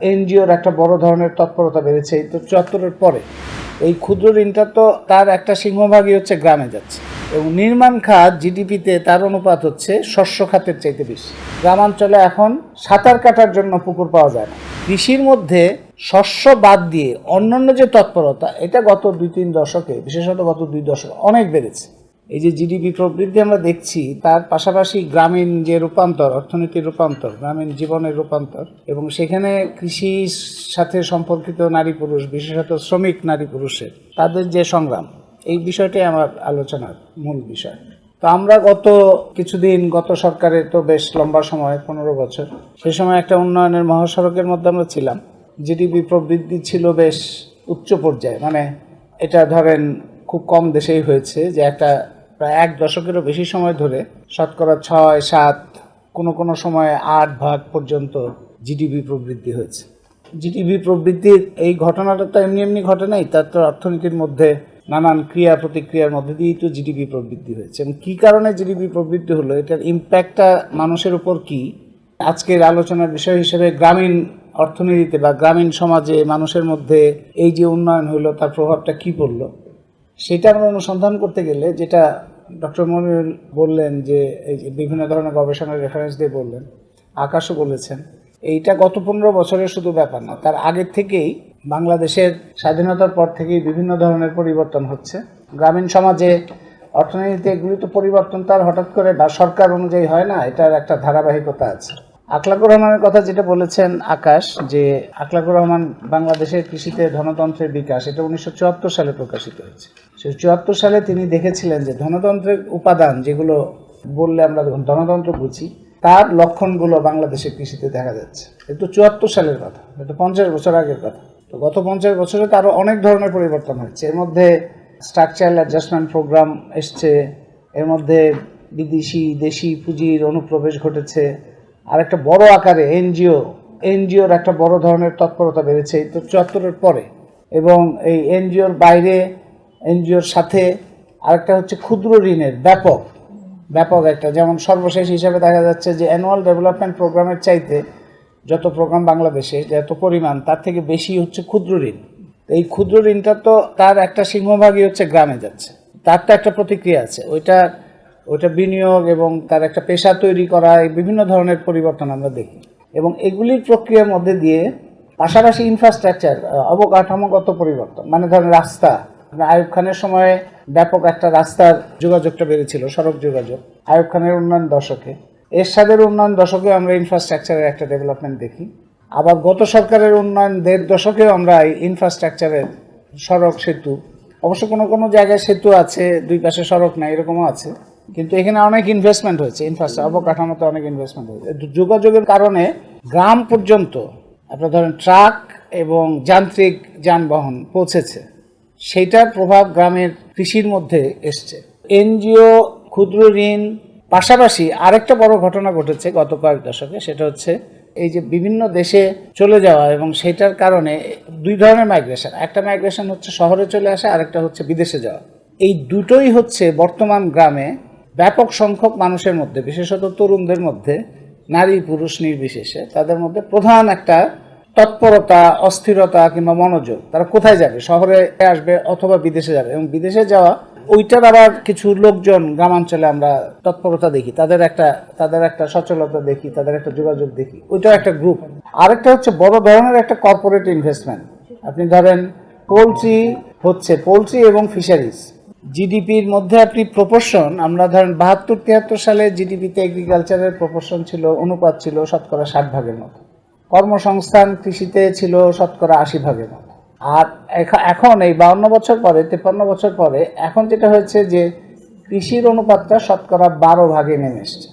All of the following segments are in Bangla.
এনজিওর একটা বড় ধরনের তৎপরতা বেড়েছে এই তো ৭৪-এর পরে। এই ক্ষুদ্র ঋণটা তো তার একটা সিংহভাগই হচ্ছে গ্রামে যাচ্ছে, এবং নির্মাণ খাত জিডিপিতে তার অনুপাত হচ্ছে শস্য খাতের চাইতে বেশি। গ্রামাঞ্চলে এখন সাঁতার কাটার জন্য পুকুর পাওয়া যায় না। কৃষির মধ্যে শস্য বাদ দিয়ে অন্যান্য যে তৎপরতা, এটা গত ২-৩ দশকে, বিশেষত গত ২ দশকে অনেক বেড়েছে। এই যে জিডিপি প্রবৃদ্ধি আমরা দেখছি, তার পাশাপাশি গ্রামীণ যে রূপান্তর, অর্থনীতির রূপান্তর, গ্রামীণ জীবনের রূপান্তর, এবং সেখানে কৃষির সাথে সম্পর্কিত নারী পুরুষ, বিশেষত শ্রমিক নারী পুরুষের তাদের যে সংগ্রাম, এই বিষয়টাই আমার আলোচনার মূল বিষয়। তো আমরা গত সরকারের তো বেশ লম্বা সময়, ১৫ বছর, সেই সময় একটা উন্নয়নের মহাসড়কের মধ্যে আমরা ছিলাম। জিডিপি প্রবৃদ্ধি ছিল বেশ উচ্চ পর্যায়ে, মানে এটা ধরেন খুব কম দেশেই হয়েছে যে একটা প্রায় ১ দশকেরও বেশি সময় ধরে শতকরা ৬-৭, কোনো সময় ৮% পর্যন্ত জিডিপি প্রবৃদ্ধি হয়েছে। জিডিপি প্রবৃদ্ধির এই ঘটনাটা তো এমনি ঘটে নাই, তার তো অর্থনীতির মধ্যে নানান ক্রিয়া প্রতিক্রিয়ার মধ্যে দিয়েই তো জিডিপি প্রবৃদ্ধি হয়েছে। এবং কী কারণে জিডিপি প্রবৃদ্ধি হলো, এটার ইম্প্যাক্টটা মানুষের উপর কী, আজকের আলোচনার বিষয় হিসেবে গ্রামীণ অর্থনীতিতে বা গ্রামীণ সমাজে মানুষের মধ্যে এই যে উন্নয়ন হলো তার প্রভাবটা কী পড়লো, সেটা আমরা অনুসন্ধান করতে গেলে, যেটা ডক্টর মনিরুল বললেন যে এই যে বিভিন্ন ধরনের গবেষণার রেফারেন্স দিয়ে বললেন, আকাশও বলেছেন, এইটা গত ১৫ বছরের শুধু ব্যাপার না, তার আগের থেকেই বাংলাদেশের স্বাধীনতার পর থেকেই বিভিন্ন ধরনের পরিবর্তন হচ্ছে গ্রামীণ সমাজে। অর্থনীতিতে এগুলি তো পরিবর্তন তার হঠাৎ করে বা সরকার অনুযায়ী হয় না, এটার একটা ধারাবাহিকতা আছে। আখলাকুর রহমানের কথা যেটা বলেছেন আকাশ, যে আখলাকুর রহমান বাংলাদেশের কৃষিতে ধনতন্ত্রের বিকাশ, এটা ১৯৭৪ সালে প্রকাশিত হয়েছে। সেই ৭৪ সালে তিনি দেখেছিলেন যে ধনতন্ত্রের উপাদান, যেগুলো বললে আমরা ধনতন্ত্র বুঝি, তার লক্ষণগুলো বাংলাদেশের কৃষিতে দেখা যাচ্ছে। এটা ৭৪ সালের কথা, এটা ৫০ বছর আগের কথা। তো গত ৫০ বছরে তারও অনেক ধরনের পরিবর্তন হচ্ছে। এর মধ্যে স্ট্রাকচারাল অ্যাডজাস্টমেন্ট প্রোগ্রাম এসছে, এর মধ্যে বিদেশি দেশি পুঁজির অনুপ্রবেশ ঘটেছে, আর একটা বড় আকারে এনজিওর একটা বড় ধরনের তৎপরতা বেড়েছে এই তো ৭৪-এর পরে। এবং এই এনজিওর বাইরে, এনজিওর সাথে আরেকটা হচ্ছে ক্ষুদ্র ঋণের ব্যাপক একটা, যেমন সর্বশেষ হিসাবে দেখা যাচ্ছে যে অ্যানুয়াল ডেভেলপমেন্ট প্রোগ্রামের চাইতে যত প্রোগ্রাম বাংলাদেশে যত পরিমাণ, তার থেকে বেশি হচ্ছে ক্ষুদ্র ঋণ। এই ক্ষুদ্র ঋণটা তো তার একটা সিংহভাগই হচ্ছে গ্রামে যাচ্ছে। তার তো একটা প্রতিক্রিয়া আছে, ওইটা বিনিয়োগ এবং তার একটা পেশা তৈরি করা, বিভিন্ন ধরনের পরিবর্তন আমরা দেখি। এবং এগুলির প্রক্রিয়ার মধ্যে দিয়ে পাশাপাশি ইনফ্রাস্ট্রাকচার, অবকাঠামোগত পরিবর্তন, মানে ধরেন রাস্তা, আইয়ুব খানের সময়ে ব্যাপক একটা রাস্তার যোগাযোগটা বেড়েছিল, সড়ক যোগাযোগ আইয়ুব খানের উন্নয়ন দশকে। এরশাদের উন্নয়ন দশকে আমরা ইনফ্রাস্ট্রাকচারের একটা ডেভেলপমেন্ট দেখি। আবার গত সরকারের উন্নয়ন ১.৫ দশকেও আমরা এই ইনফ্রাস্ট্রাকচারের, সড়ক, সেতু, অবশ্য কোনো জায়গায় সেতু আছে, দুই পাশে সড়ক নাই, এরকমও আছে, কিন্তু এখানে অনেক ইনভেস্টমেন্ট হয়েছে, অবকাঠামোতে অনেক ইনভেস্টমেন্ট হয়েছে। যোগাযোগের কারণে গ্রাম পর্যন্ত আপনার ধরেন ট্রাক এবং যান্ত্রিক যানবাহন পৌঁছেছে, সেইটার প্রভাব গ্রামের কৃষির মধ্যে এসছে। এনজিও, ক্ষুদ্র ঋণ, পাশাপাশি আরেকটা বড় ঘটনা ঘটেছে গত কয়েক দশকে, সেটা হচ্ছে এই যে বিভিন্ন দেশে চলে যাওয়া, এবং সেটার কারণে ২ ধরনের মাইগ্রেশন। একটা মাইগ্রেশন হচ্ছে শহরে চলে আসা, আরেকটা হচ্ছে বিদেশে যাওয়া। এই দুটোই হচ্ছে বর্তমান গ্রামে ব্যাপক সংখ্যক মানুষের মধ্যে, বিশেষত তরুণদের মধ্যে, নারী পুরুষ নির্বিশেষে, তাদের মধ্যে প্রধান একটা তৎপরতা, অস্থিরতা কিংবা মনোযোগ। তারা কোথায় যাবে, শহরে আসবে অথবা বিদেশে যাবে। এবং বিদেশে যাওয়া, ওইটার আবার কিছু লোকজন গ্রামাঞ্চলে আমরা তৎপরতা দেখি, তাদের একটা সচলতা দেখি, তাদের একটা যোগাযোগ দেখি, ওইটাও একটা গ্রুপ। আরেকটা হচ্ছে বড় ধরনের একটা কর্পোরেট ইনভেস্টমেন্ট। আপনি ধরেন পোলট্রি এবং ফিশারিজ, জিডিপির মধ্যে আপনি প্রপোর্শন, আমরা ধরেন ৭২-৭৩ সালে জিডিপিতে এগ্রিকালচারের প্রপোর্শন ছিল, অনুপাত ছিল শতকরা ৬০% মতো। কর্মসংস্থান কৃষিতে ছিল শতকরা ৮০% মতো। আর এখন এই ৫২ বছর পরে, ৫৩ বছর পরে, এখন যেটা হয়েছে যে কৃষির অনুপাতটা শতকরা ১২% নেমে এসছে,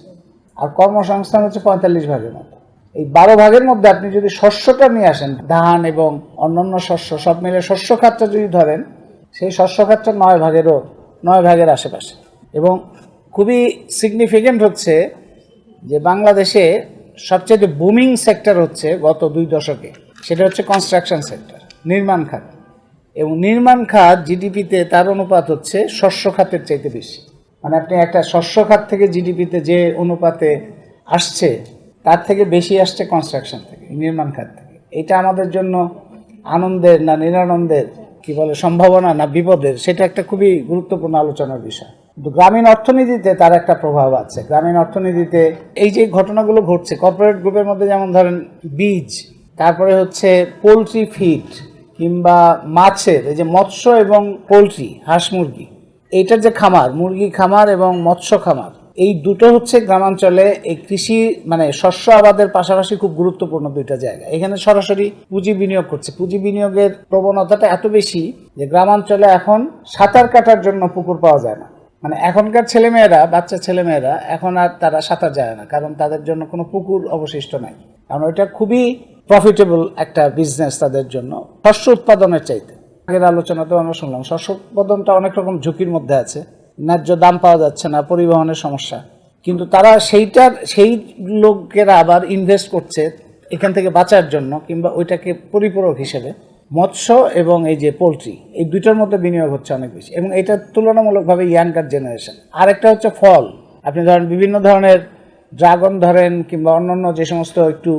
আর কর্মসংস্থান হচ্ছে ৪৫% মতো। এই ১২% মধ্যে আপনি যদি শস্যটা নিয়ে আসেন, ধান এবং অন্যান্য শস্য সব মিলে শস্য খাতটা যদি ধরেন, সেই শস্য খাতটা ৯ ভাগের আশেপাশে। এবং খুবই সিগনিফিকেন্ট হচ্ছে যে বাংলাদেশে সবচেয়ে বুমিং সেক্টর হচ্ছে গত ২ দশকে, সেটা হচ্ছে কনস্ট্রাকশন সেক্টর, নির্মাণ খাত। এবং নির্মাণ খাত জিডিপিতে তার অনুপাত হচ্ছে শস্য খাতের চাইতে বেশি। মানে আপনি একটা শস্য খাত থেকে জিডিপিতে যে অনুপাতে আসছে, তার থেকে বেশি আসছে কনস্ট্রাকশন থেকে, নির্মাণ খাত থেকে। এটা আমাদের জন্য আনন্দের না নিরানন্দের, কি বলে, সম্ভাবনা না বিপদের, সেটা একটা খুবই গুরুত্বপূর্ণ আলোচনার বিষয়। কিন্তু গ্রামীণ অর্থনীতিতে তার একটা প্রভাব আছে। গ্রামীণ অর্থনীতিতে এই যে ঘটনাগুলো ঘটছে কর্পোরেট গ্রুপের মধ্যে, যেমন ধরেন বীজ, তারপরে হচ্ছে পোলট্রি ফিড কিংবা মাছের, এই যে মৎস্য এবং পোলট্রি, হাঁস মুরগি, এইটার যে খামার, মুরগি খামার এবং মৎস্য খামার, এই দুটো হচ্ছে গ্রামাঞ্চলে এই কৃষি মানে শস্য আবাদের পাশাপাশি খুব গুরুত্বপূর্ণ দুইটা জায়গা। এখানে সরাসরি পুঁজি বিনিয়োগ করছে। পুঁজি বিনিয়োগের প্রবণতাটা এত বেশি যে গ্রামাঞ্চলে এখন সাঁতার কাটার জন্য পুকুর পাওয়া যায় না। মানে এখনকার ছেলেমেয়েরা, বাচ্চা ছেলেমেয়েরা এখন আর তারা সাঁতার যায় না, কারণ তাদের জন্য কোনো পুকুর অবশিষ্ট নাই। কারণ ওইটা খুবই প্রফিটেবল একটা বিজনেস তাদের জন্য শস্য উৎপাদনের চাইতে। আগের আলোচনাতেও আমরা শুনলাম শস্য উৎপাদনটা অনেক রকম ঝুঁকির মধ্যে আছে, ন্যায্য দাম পাওয়া যাচ্ছে না, পরিবহনের সমস্যা, কিন্তু তারা সেই লোকেরা আবার ইনভেস্ট করছে এখান থেকে বাঁচার জন্য, কিংবা ওইটাকে পরিপূরক হিসেবে মৎস্য এবং এই যে পোলট্রি, এই দুইটার মধ্যে বিনিয়োগ হচ্ছে অনেক বেশি, এবং এটা তুলনামূলকভাবে ইয়াঙ্গার জেনারেশন। আরেকটা হচ্ছে ফল। আপনি ধরেন বিভিন্ন ধরনের ড্রাগন ধরেন, কিংবা অন্যান্য যে সমস্ত একটু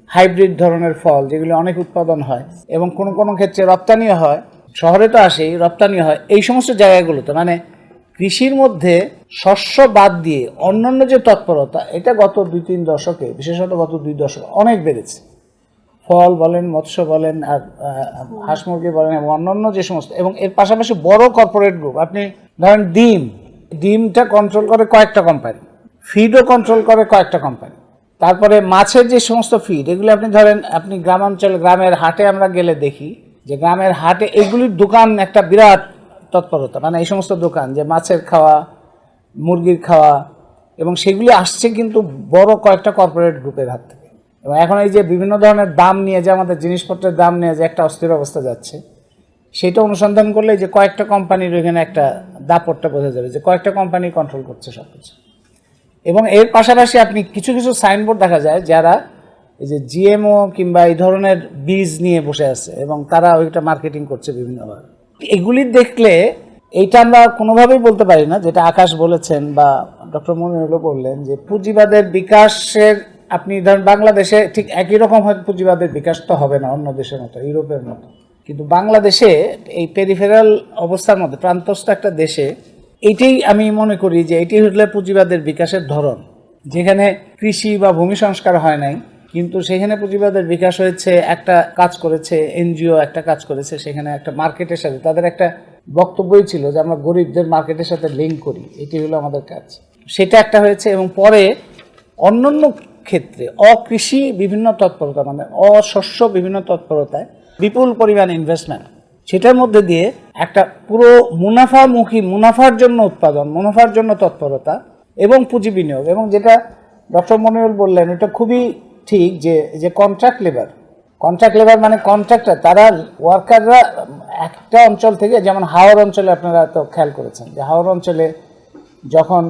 হাইব্রিড ধরনের ফল যেগুলি অনেক উৎপাদন হয় এবং কোনো কোনো ক্ষেত্রে রপ্তানিও হয়, শহরে তো আসেই, রপ্তানি হয়, এই সমস্ত জায়গাগুলোতে মানে কৃষির মধ্যে শস্য বাদ দিয়ে অন্যান্য যে তৎপরতা, এটা গত 2-3 দশকে, বিশেষত গত 2 দশকে অনেক বেড়েছে। ফল বলেন, মৎস্য বলেন, আর হাঁস মুরগি বলেন, এবং অন্যান্য যে সমস্ত, এবং এর পাশাপাশি বড় কর্পোরেট গ্রুপ। আপনি ধরেন ডিমটা কন্ট্রোল করে কয়েকটা কোম্পানি, ফিডও কন্ট্রোল করে কয়েকটা কোম্পানি, তারপরে মাছের যে সমস্ত ফিড, এগুলি আপনি ধরেন আপনি গ্রামাঞ্চলে, গ্রামের হাটে আমরা গেলে দেখি যে গ্রামের হাটে এগুলির দোকান একটা বিরাট তৎপরতা, মানে এই সমস্ত দোকান যে মাছের খাওয়া, মুরগির খাওয়া, এবং সেগুলি আসছে কিন্তু বড় কয়েকটা কর্পোরেট গ্রুপের হাত থেকে। এবং এখন এই যে বিভিন্ন ধরনের দাম নিয়ে, যে আমাদের জিনিসপত্রের দাম নিয়ে যে একটা অস্থির অবস্থা যাচ্ছে, সেটা অনুসন্ধান করলে যে কয়েকটা কোম্পানির ওইখানে একটা দাপটটা বোঝা যাবে যে কয়েকটা কোম্পানি কন্ট্রোল করছে সব কিছু। এবং এর পাশাপাশি আপনি কিছু কিছু সাইনবোর্ড দেখা যায় যারা এই যে জিএমও কিংবা এই ধরনের বীজ নিয়ে বসে আছে, এবং তারা ওইটা মার্কেটিং করছে বিভিন্নভাবে। এগুলি দেখলে এইটা আমরা কোনোভাবেই বলতে পারি না, যেটা আকাশ বলেছেন বা ডক্টর মনিরুলও বললেন, যে পুঁজিবাদের বিকাশের, আপনি ধরেন বাংলাদেশে ঠিক একই রকম হয়তো পুঁজিবাদের বিকাশ তো হবে না অন্য দেশের মতো, ইউরোপের মতো, কিন্তু বাংলাদেশে এই পেরিফেরাল অবস্থার মধ্যে, প্রান্তস্থ একটা দেশে, এইটাই আমি মনে করি যে এটি হলে পুঁজিবাদের বিকাশের ধরন, যেখানে কৃষি বা ভূমি সংস্কার হয় নাই, কিন্তু সেখানে পুঁজিবাদের বিকাশ হয়েছে, একটা কাজ করেছে এনজিও, একটা কাজ করেছে সেখানে একটা মার্কেটের সাথে, তাদের একটা বক্তব্যই ছিল যে আমরা গরিবদের মার্কেটের সাথে লিঙ্ক করি, এটি হলো আমাদের কাজ, সেটা একটা হয়েছে। এবং পরে অন্যান্য ক্ষেত্রে অকৃষি বিভিন্ন তৎপরতা, মানে অশস্য বিভিন্ন তৎপরতায় বিপুল পরিমাণ ইনভেস্টমেন্ট, সেটার মধ্যে দিয়ে একটা পুরো মুনাফার জন্য উৎপাদন, মুনাফার জন্য তৎপরতা এবং পুঁজি বিনিয়োগ। এবং যেটা ডক্টর মনিরুল বললেন, এটা খুবই ঠিক, যে কন্ট্রাক্ট লেবার মানে কন্ট্রাক্টর, তারা ওয়ার্কাররা একটা অঞ্চল থেকে, যেমন হাওর অঞ্চলে আপনারা তো খেয়াল করেছেন যে হাওর অঞ্চলে যখন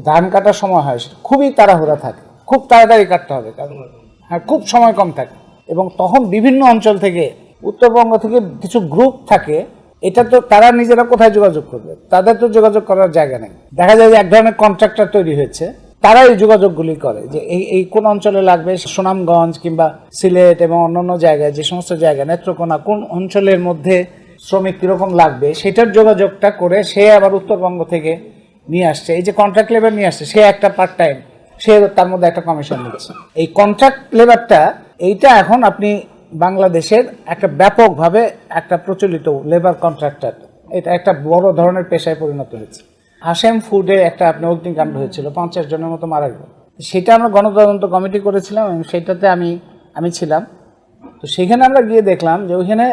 ধান কাটার সময় হয় খুবই তাড়াহুড়া থাকে, খুব তাড়াতাড়ি কাটতে হবে, কারণ খুব সময় কম থাকে, এবং তখন বিভিন্ন অঞ্চল থেকে, উত্তরবঙ্গ থেকে কিছু গ্রুপ থাকে, এটা তো তারা নিজেরা কোথায় যোগাযোগ করবে, তাদের তো যোগাযোগ করার জায়গা নেই। দেখা যায় যে এক ধরনের কন্ট্রাক্টর তৈরি হয়েছে, তারা এই যোগাযোগগুলি করে যে এই কোন অঞ্চলে লাগবে, সুনামগঞ্জ কিংবা সিলেট এবং অন্যান্য জায়গায়, যে সমস্ত জায়গা, নেত্রকোনা, কোন অঞ্চলের মধ্যে শ্রমিক কীরকম লাগবে, সেটার যোগাযোগটা করে সে আবার উত্তরবঙ্গ থেকে নিয়ে আসছে, এই যে কন্ট্রাক্ট লেবার নিয়ে আসছে, সে একটা পার্ট টাইম, সে তার মধ্যে একটা কমিশন নিচ্ছে। এই কন্ট্রাক্ট লেবারটা, এইটা এখন আপনি বাংলাদেশের একটা ব্যাপকভাবে একটা প্রচলিত লেবার কন্ট্রাক্টর, এটা একটা বড় ধরনের পেশায় পরিণত হয়েছে। হাশেম ফুডে একটা আপনার অগ্নিকাণ্ড হয়েছিল, 50 জনের মতো মারা গেল, সেটা আমরা গণতদন্ত কমিটি করেছিলাম এবং সেটাতে আমি ছিলাম। তো সেখানে আমরা গিয়ে দেখলাম যে ওইখানে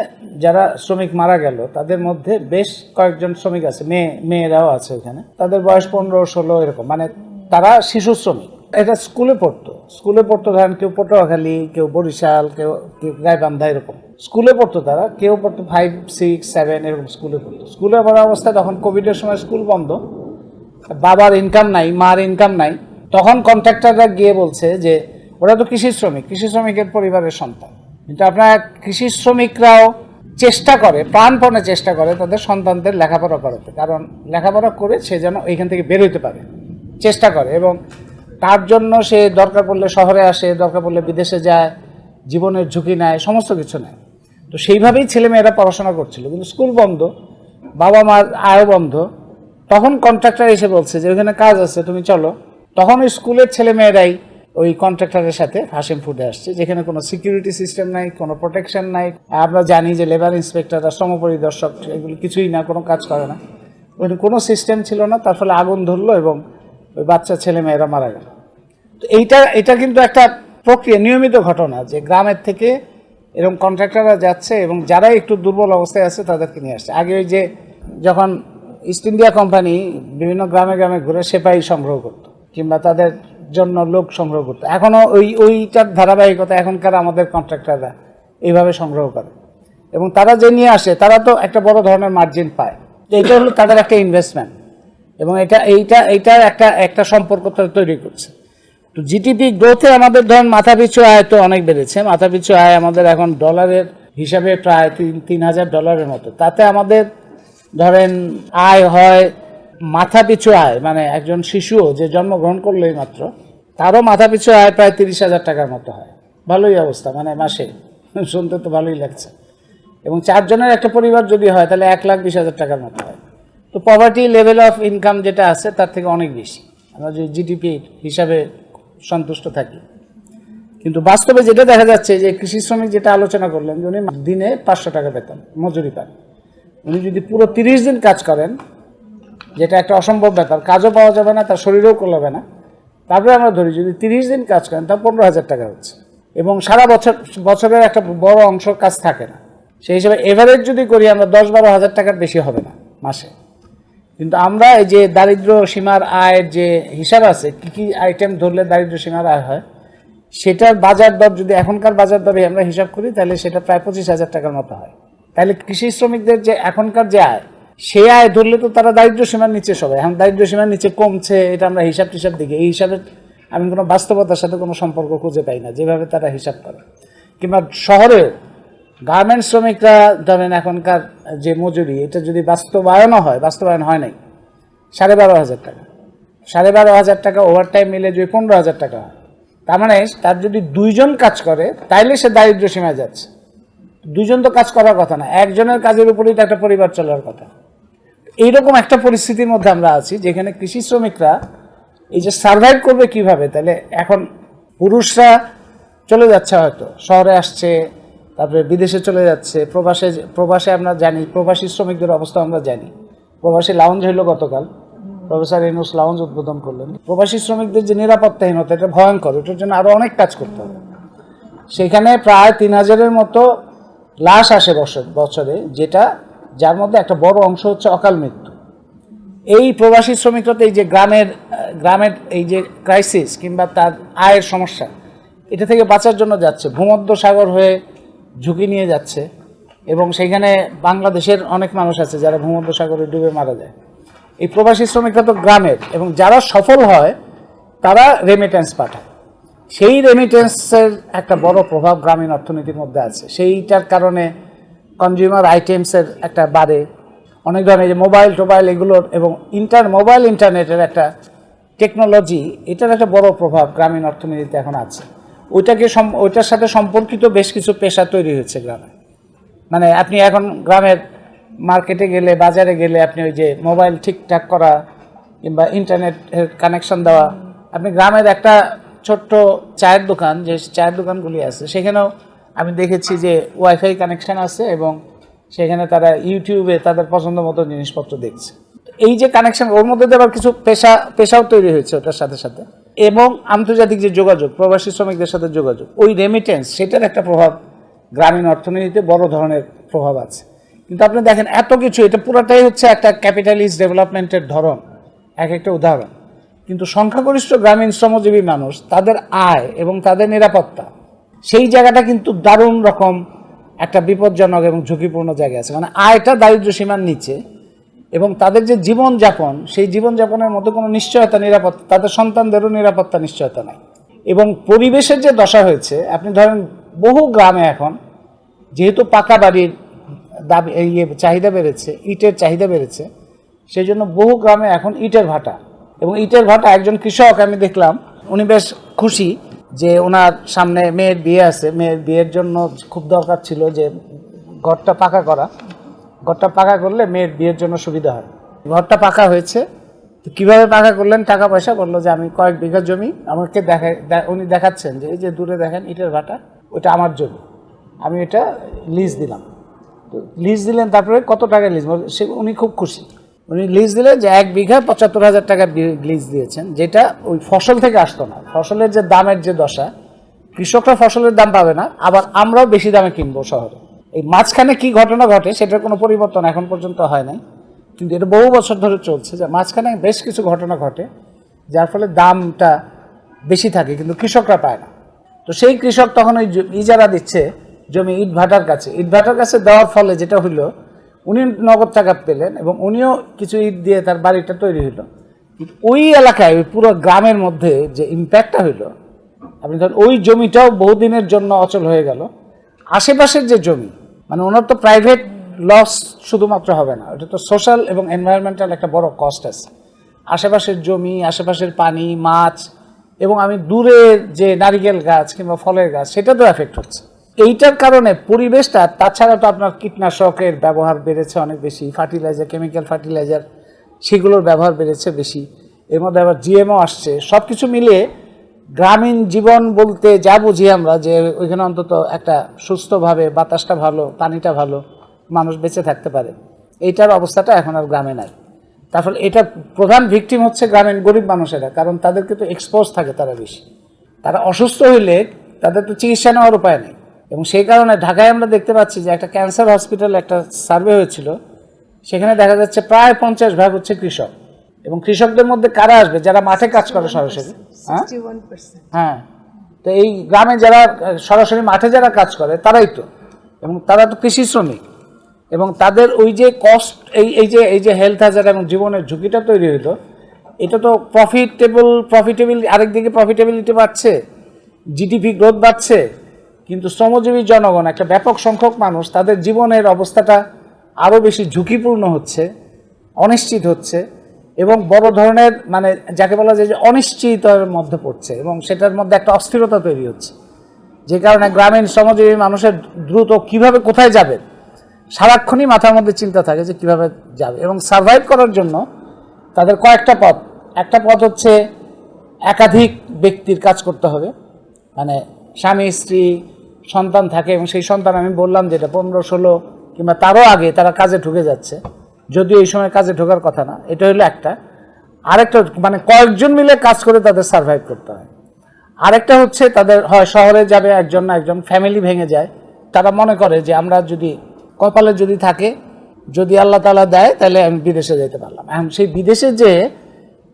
যারা শ্রমিক মারা গেল তাদের মধ্যে বেশ কয়েকজন শ্রমিক আছে, মেয়েরাও আছে ওইখানে, তাদের বয়স 15-16 এরকম, মানে তারা শিশু শ্রমিক। এটা স্কুলে পড়তো, ধরেন কেউ পটুয়াখালী, কেউ বরিশাল, কেউ গাইবান্ধা, এরকম স্কুলে পড়তো তারা, কেউ পড়তো 5, 6, 7 এরকম স্কুলে পড়তো। স্কুলে পড়া অবস্থায় তখন কোভিডের সময় স্কুল বন্ধ, বাবার ইনকাম নাই, মার ইনকাম নাই, তখন কন্ট্রাক্টররা গিয়ে বলছে যে ওরা তো কৃষি শ্রমিকের পরিবারের সন্তান, কিন্তু আপনার কৃষি শ্রমিকরাও চেষ্টা করে, প্রাণপণে চেষ্টা করে তাদের সন্তানদের লেখাপড়া করাতে, কারণ লেখাপড়া করে সে যেন এইখান থেকে বের হইতে পারে, চেষ্টা করে, এবং তার জন্য সে দরকার পড়লে শহরে আসে, দরকার পড়লে বিদেশে যায়, জীবনের ঝুঁকি নেয়, সমস্ত কিছু নেয়। তো সেইভাবেই ছেলেমেয়েরা পড়াশোনা করছিল, কিন্তু স্কুল বন্ধ, বাবা মার আয় বন্ধ। তখন কন্ট্রাক্টর এসে বলছে যে ওইখানে কাজ আছে, তুমি চলো। তখন ওই স্কুলের ছেলেমেয়েরাই ওই কন্ট্রাক্টরের সাথে হাসিম ফুটে আসছে, যেখানে কোনো সিকিউরিটি সিস্টেম নাই, কোনো প্রোটেকশন নাই। আমরা জানি যে লেবার ইন্সপেক্টররা, শ্রম পরিদর্শক, এগুলো কিছুই না, কোনো কাজ করে না। ওই কোনো সিস্টেম ছিল না, তার ফলে আগুন ধরলো এবং ওই বাচ্চা ছেলেমেয়েরা মারা গেল। তো এটা কিন্তু একটা প্রক্রিয়া, নিয়মিত ঘটনা, যে গ্রামের থেকে এরকম কন্ট্রাক্টররা যাচ্ছে এবং যারা একটু দুর্বল অবস্থায় আছে তাদেরকে নিয়ে আসছে। আগে ওই যে যখন ইস্ট ইন্ডিয়া কোম্পানি বিভিন্ন গ্রামে গ্রামে ঘুরে সেপাই সংগ্রহ করত কিংবা তাদের জন্য লোক সংগ্রহ করতো, এখনও ওইটার ধারাবাহিকতা এখনকার আমাদের কন্ট্রাক্টররা এইভাবে সংগ্রহ করে। এবং তারা যে নিয়ে আসে তারা তো একটা বড় ধরনের মার্জিন পায়। তো এটা হলো তাদের একটা ইনভেস্টমেন্ট, এবং এইটার একটা সম্পর্ক তারা তৈরি করছে। তো জিডিপি গ্রোথে আমাদের ধরেন মাথাপিছু আয় তো অনেক বেড়েছে। মাথাপিছু আয় আমাদের এখন ডলারের হিসাবে প্রায় $3,000 মতো। তাতে আমাদের ধরেন আয় হয়, মাথাপিছু আয় মানে একজন শিশুও যে জন্মগ্রহণ করলেই মাত্র, তারও মাথাপিছু আয় প্রায় $30,000 মতো হয়। ভালোই অবস্থা, মানে মাসে, শুনতে তো ভালোই লাগছে। এবং 4 জনের একটা পরিবার যদি হয় তাহলে $1,20,000 মতো হয়। তো পভার্টি লেভেল অফ ইনকাম যেটা আছে তার থেকে অনেক বেশি, আমরা যদি জিডিপি হিসাবে সন্তুষ্ট থাকি। কিন্তু বাস্তবে যেটা দেখা যাচ্ছে যে কৃষি শ্রমিক যেটা আলোচনা করলেন, যে উনি দিনে $500 বেতন মজুরি পান। উনি যদি পুরো 30 দিন কাজ করেন, যেটা একটা অসম্ভব ব্যাপার, কাজও পাওয়া যাবে না, তার শরীরও করবে না, তারপরে আমরা ধরি যদি 30 দিন কাজ করেন তা $15,000 হচ্ছে। এবং সারা বছরের একটা বড় অংশ কাজ থাকে না। সেই হিসাবে এভারেজ যদি করি আমরা 10-12 হাজার টাকার বেশি হবে না মাসে। কিন্তু আমরা এই যে দারিদ্র সীমার আয়ের যে হিসাব আছে, কী কী আইটেম ধরলে দারিদ্র সীমার আয় হয়, সেটার বাজার দর যদি এখনকার বাজার দরে আমরা হিসাব করি তাহলে সেটা প্রায় $25,000 মতো হয়। তাহলে কৃষি শ্রমিকদের যে এখনকার যে আয়, সেই আয় ধরলে তো তারা দারিদ্র সীমার নিচে সবাই। এখন দারিদ্র সীমার নিচে কমছে, এটা আমরা হিসাব টিসাব দেখি, এই হিসাবের আমি কোনো বাস্তবতার সাথে কোনো সম্পর্ক খুঁজে পাই না যেভাবে তারা হিসাব করে। কিংবা শহরে গার্মেন্টস শ্রমিকরা ধরেন এখনকার যে মজুরি, এটা যদি বাস্তবায়ন হয় নাই, $12,500, $12,500 ওভারটাইম মিলে যদি $15,000 হয়, তার মানে তার যদি 2 জন কাজ করে তাইলে সে দারিদ্র সীমায় যাচ্ছে। 2 জন তো কাজ করার কথা না, একজনের কাজের উপরেই তো একটা পরিবার চলার কথা। এইরকম একটা পরিস্থিতির মধ্যে আমরা আছি, যেখানে কৃষি শ্রমিকরা এই যে সার্ভাইভ করবে কিভাবে। তাহলে এখন পুরুষরা চলে যাচ্ছে, হয়তো শহরে আসছে, তারপরে বিদেশে চলে যাচ্ছে, প্রবাসে আমরা জানি, প্রবাসী শ্রমিকদের অবস্থা আমরা জানি। প্রবাসী লাউঞ্জ হইল গতকাল, প্রফেসর ইউনূস লাউঞ্জ উদ্বোধন করলেন। প্রবাসী শ্রমিকদের যে নিরাপত্তাহীনতা, এটা ভয়ঙ্কর, এটার জন্য আরও অনেক কাজ করতে হবে। সেখানে প্রায় 3,000-এর মতো লাশ আসে বছরে, যার মধ্যে একটা বড় অংশ হচ্ছে অকাল মৃত্যু। এই প্রবাসী শ্রমিকরা তো এই যে গ্রামের এই যে ক্রাইসিস কিংবা তার আয়ের সমস্যা, এটা থেকে বাঁচার জন্য যাচ্ছে, ভূমধ্য সাগর হয়ে ঝুঁকি নিয়ে যাচ্ছে। এবং সেইখানে বাংলাদেশের অনেক মানুষ আছে যারা ভূমধ্য সাগরে ডুবে মারা যায়। এই প্রবাসী শ্রমিকরা তো গ্রামের, এবং যারা সফল হয় তারা রেমিটেন্স পাঠায়। সেই রেমিটেন্সের একটা বড় প্রভাব গ্রামীণ অর্থনীতির মধ্যে আছে। সেইটার কারণে কনজিউমার আইটেমসের একটা বাড়ে, অনেক ধরনের যে মোবাইল এগুলোর, এবং মোবাইল ইন্টারনেটের একটা টেকনোলজি, এটার একটা বড় প্রভাব গ্রামীণ অর্থনীতিতে এখন আছে। ওইটার সাথে সম্পর্কিত বেশ কিছু পেশা তৈরি হয়েছে গ্রামে। মানে আপনি এখন গ্রামের মার্কেটে গেলে, বাজারে গেলে, আপনি ওই যে মোবাইল ঠিকঠাক করা কিংবা ইন্টারনেটের কানেকশন দেওয়া, আপনি গ্রামের একটা ছোট্ট চায়ের দোকান, যে চায়ের দোকানগুলি আছে, সেখানেও আমি দেখেছি যে ওয়াইফাই কানেকশন আছে, এবং সেখানে তারা ইউটিউবে তাদের পছন্দ মতো জিনিসপত্র দেখছে। এই যে কানেকশন, ওর মধ্যে আবার কিছু পেশাও তৈরি হয়েছে ওটার সাথে সাথে। এবং আন্তর্জাতিক যে যোগাযোগ, প্রবাসী শ্রমিকদের সাথে যোগাযোগ, ওই রেমিটেন্স, সেটার একটা প্রভাব গ্রামীণ অর্থনীতিতে বড় ধরনের প্রভাব আছে। কিন্তু আপনি দেখেন এত কিছু, এটা পুরোটাই হচ্ছে একটা ক্যাপিটালিস্ট ডেভেলপমেন্টের ধরন, একটা উদাহরণ। কিন্তু সংখ্যাগরিষ্ঠ গ্রামীণ শ্রমজীবী মানুষ, তাদের আয় এবং তাদের নিরাপত্তা, সেই জায়গাটা কিন্তু দারুণ রকম একটা বিপজ্জনক এবং ঝুঁকিপূর্ণ জায়গায় আছে। মানে আয়টা দারিদ্র্য সীমার নিচে, এবং তাদের যে জীবনযাপন, সেই জীবনযাপনের মধ্যে কোনো নিশ্চয়তা, নিরাপত্তা, তাদের সন্তানদেরও নিরাপত্তা নিশ্চয়তা নাই। এবং পরিবেশের যে দশা হয়েছে, আপনি ধরেন বহু গ্রামে এখন যেহেতু পাকা বাড়ির চাহিদা বেড়েছে, ইটের চাহিদা বেড়েছে, সেই জন্য বহু গ্রামে এখন ইটের ভাটা। এবং ইটের ভাটা, একজন কৃষক আমি দেখলাম, উনি বেশ খুশি যে ওনার সামনে মেয়ের বিয়ে আছে, মেয়ের বিয়ের জন্য খুব দরকার ছিল যে ঘরটা পাকা করা, ঘরটা পাকা করলে মেয়ের বিয়ের জন্য সুবিধা হয়। ঘরটা পাকা হয়েছে, তো কীভাবে পাকা করলেন, টাকা পয়সা, বললো যে আমি কয়েক বিঘা জমি আমাকে উনি দেখাচ্ছেন যে এই যে দূরে দেখেন ইটের ভাটা, ওইটা আমার জমি, আমি এটা লিজ দিলাম। তো লিজ দিলেন, তারপরে কত টাকা লিজ, সে উনি খুব খুশি। উনি লিজ দিলেন যে 1 বিঘা 75,000 টাকা লিজ দিয়েছেন, যেটা ওই ফসল থেকে আসতো না। ফসলের যে দামের যে দশা, কৃষকরা ফসলের দাম পাবে না, আবার আমরাও বেশি দামে কিনবো শহরে। এই মাঝখানে কি ঘটনা ঘটে সেটার কোনো পরিবর্তন এখন পর্যন্ত হয় নাই, কিন্তু এটা বহু বছর ধরে চলছে যে মাঝখানে বেশ কিছু ঘটনা ঘটে যার ফলে দামটা বেশি থাকে কিন্তু কৃষকরা পায় না। তো সেই কৃষক তখন ওই ইজারা দিচ্ছে জমি ইটভাটার কাছে। ইটভাটার কাছে দেওয়ার ফলে যেটা হইলো, উনি নগদ টাকা পেলেন এবং উনিও কিছু ইট দিয়ে তার বাড়িটা তৈরি হইলো। ওই এলাকায়, ওই পুরো গ্রামের মধ্যে যে ইম্প্যাক্টটা হইলো, আপনি ধরেন ওই জমিটাও বহুদিনের জন্য অচল হয়ে গেল। আশেপাশের যে জমি, মানে ওনার তো প্রাইভেট লস শুধুমাত্র হবে না, ওটা তো সোশ্যাল এবং এনভায়রনমেন্টাল একটা বড় কস্ট আছে। আশেপাশের জমি, আশেপাশের পানি, মাছ, এবং আমি দূরের যে নারিকেল গাছ কিংবা ফলের গাছ, সেটা তো এফেক্ট হচ্ছে। এইটার কারণে পরিবেশটা, তাছাড়া তো আপনার কীটনাশকের ব্যবহার বেড়েছে অনেক বেশি, ফার্টিলাইজার, কেমিক্যাল ফার্টিলাইজার, সেগুলোর ব্যবহার বেড়েছে বেশি, এর মধ্যে আবার জিএমও আসছে। সব কিছু মিলিয়ে গ্রামীণ জীবন বলতে যা বুঝি আমরা, যে ওইখানে অন্তত একটা সুস্থভাবে বাতাসটা ভালো, পানিটা ভালো, মানুষ বেঁচে থাকতে পারে, এইটার অবস্থাটা এখন আর গ্রামে নাই। তার ফলে এটা প্রধান ভিকটিম হচ্ছে গ্রামীণ গরিব মানুষেরা, কারণ তাদেরকে তো এক্সপোজ থাকে তারা বেশি। তারা অসুস্থ হইলে তাদের তো চিকিৎসা নেওয়ার উপায় নেই, এবং সেই কারণে ঢাকায় আমরা দেখতে পাচ্ছি যে একটা ক্যান্সার হসপিটালে একটা সার্ভে হয়েছিল, সেখানে দেখা যাচ্ছে প্রায় 50% হচ্ছে কৃষক। এবং কৃষকদের মধ্যে কারা আসবে, যারা মাঠে কাজ করে সরাসরি। হ্যাঁ, তো এই গ্রামে যারা সরাসরি মাঠে যারা কাজ করে তারাই তো, এবং তারা তো কৃষি শ্রমিক, এবং তাদের ওই যে কস্ট, এই যে হেলথ হ্যাজার্ড এবং জীবনের ঝুঁকিটা তৈরি হইলো, এটা তো প্রফিটেবিল, আরেকদিকে প্রফিটেবিলিটি বাড়ছে, জিডিপি গ্রোথ বাড়ছে, কিন্তু শ্রমজীবী জনগণ, একটা ব্যাপক সংখ্যক মানুষ, তাদের জীবনের অবস্থাটা আরও বেশি ঝুঁকিপূর্ণ হচ্ছে, অনিশ্চিত হচ্ছে, এবং বড় ধরনের, মানে যাকে বলা যায় যে অনিশ্চিততার মধ্যে পড়ছে, এবং সেটার মধ্যে একটা অস্থিরতা তৈরি হচ্ছে, যে কারণে গ্রামীণ শ্রমজীবী মানুষের দ্রুত কিভাবে কোথায় যাবে সারাক্ষণই মাথার মধ্যে চিন্তা থাকে যে কিভাবে যাবে। এবং সার্ভাইভ করার জন্য তাদের কয়েকটা পথ। একটা পথ হচ্ছে একাধিক ব্যক্তির কাজ করতে হবে, মানে স্বামী স্ত্রী সন্তান থাকে, এবং সেই সন্তান, আমি বললাম যেটা 15-16 কিংবা তারও আগে তারা কাজে ঢুকে যাচ্ছে, যদিও এই সময় কাজে ঢোকার কথা না। এটা হলো একটা। আরেকটা মানে কয়েকজন মিলে কাজ করে তাদের সার্ভাইভ করতে হয়। আরেকটা হচ্ছে তাদের হয় শহরে যাবে একজন না একজন, ফ্যামিলি ভেঙে যায়, তারা মনে করে যে আমরা যদি কপালে যদি থাকে, যদি আল্লাহ তাআলা দেয়, তাহলে আমি বিদেশে যেতে পারলাম। এখন সেই বিদেশে যে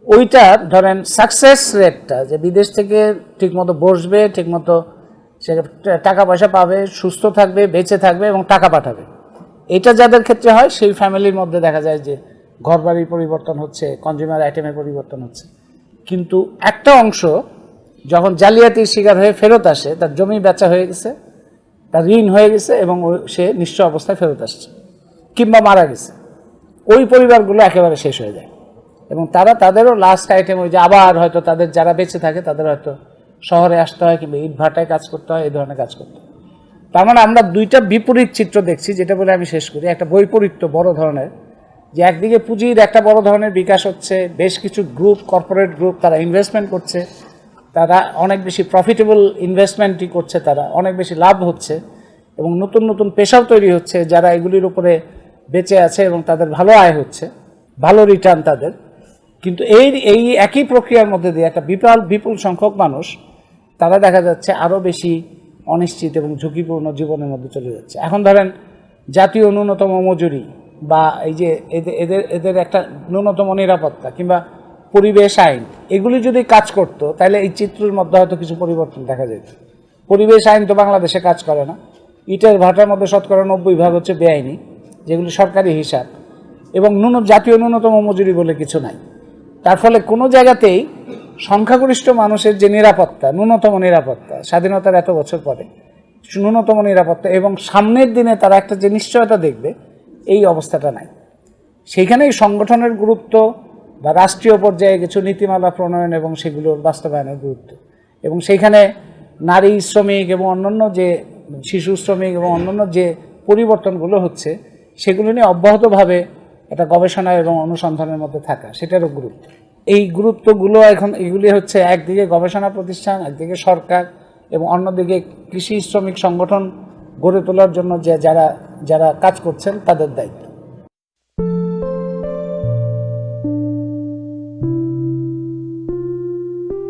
ওইটা ধরেন সাকসেস রেটটা, যে বিদেশ থেকে ঠিকমতো বসবে, ঠিকমতো সে টাকা পয়সা পাবে, সুস্থ থাকবে, বেঁচে থাকবে এবং টাকা পাঠাবে, এটা যাদের ক্ষেত্রে হয়, সেই ফ্যামিলির মধ্যে দেখা যায় যে ঘরবাড়ির পরিবর্তন হচ্ছে, কনজিউমার আইটেমের পরিবর্তন হচ্ছে। কিন্তু একটা অংশ যখন জালিয়াতির শিকার হয়ে ফেরত আসে, তার জমি বেচা হয়ে গেছে, তার ঋণ হয়ে গেছে, এবং সে নিঃস্ব অবস্থায় ফেরত আসছে কিংবা মারা গেছে, ওই পরিবারগুলো একেবারে শেষ হয়ে যায়, এবং তাদেরও লাস্ট আইটেম ওই যে আবার হয়তো তাদের যারা বেঁচে থাকে তাদের হয়তো শহরে আসতে হয় কিংবা ইটভাটায় কাজ করতে হয়, এই ধরনের কাজ করতে হয়। তার মানে আমরা দুইটা বিপরীত চিত্র দেখছি, যেটা বলে আমি শেষ করি। একটা বৈপরীত্য বড় ধরনের, যে একদিকে পুঁজির একটা বড় ধরনের বিকাশ হচ্ছে, বেশ কিছু গ্রুপ, কর্পোরেট গ্রুপ, তারা ইনভেস্টমেন্ট করছে, তারা অনেক বেশি প্রফিটেবল ইনভেস্টমেন্টই করছে, তারা অনেক বেশি লাভ হচ্ছে, এবং নতুন নতুন পেশাও তৈরি হচ্ছে যারা এগুলির উপরে বেঁচে আছে, এবং তাদের ভালো আয় হচ্ছে, ভালো রিটার্ন তাদের। কিন্তু এই একই প্রক্রিয়ার মধ্যে দিয়ে একটা বিপুল সংখ্যক মানুষ, তারা দেখা যাচ্ছে আরও বেশি অনিশ্চিত এবং ঝুঁকিপূর্ণ জীবনের মধ্যে চলে যাচ্ছে। এখন ধরেন জাতীয় ন্যূনতম মজুরি, বা এই যে এদের একটা ন্যূনতম নিরাপত্তা কিংবা পরিবেশ আইন, এগুলি যদি কাজ করতো, তাহলে এই চিত্রের মধ্যে হয়তো কিছু পরিবর্তন দেখা যেত। পরিবেশ আইন তো বাংলাদেশে কাজ করে না। ইটের ভাটার মধ্যে 90% হচ্ছে বেআইনি, যেগুলি সরকারি হিসাব, এবং জাতীয় ন্যূনতম মজুরি বলে কিছু নাই। তার ফলে কোনো জায়গাতেই সংখ্যাগরিষ্ঠ মানুষের যে নিরাপত্তা, ন্যূনতম নিরাপত্তা, স্বাধীনতার এত বছর পরে ন্যূনতম নিরাপত্তা, এবং সামনের দিনে তারা একটা যে নিশ্চয়তা দেখবে, এই অবস্থাটা নাই। সেইখানেই সংগঠনের গুরুত্ব, বা রাষ্ট্রীয় পর্যায়ে কিছু নীতিমালা প্রণয়ন এবং সেগুলোর বাস্তবায়নের গুরুত্ব, এবং সেইখানে নারী শ্রমিক এবং অন্যান্য যে শিশু শ্রমিক এবং অন্যান্য যে পরিবর্তনগুলো হচ্ছে সেগুলো নিয়ে অব্যাহতভাবে একটা গবেষণা এবং অনুসন্ধানের মধ্যে থাকা, সেটারও গুরুত্ব। এই গুরুত্বগুলো এখন এগুলি হচ্ছে একদিকে গবেষণা প্রতিষ্ঠান, একদিকে সরকার এবং অন্যদিকে কৃষি শ্রমিক সংগঠন গড়ে তোলার জন্য যে যারা কাজ করছেন তাদের দায়িত্ব।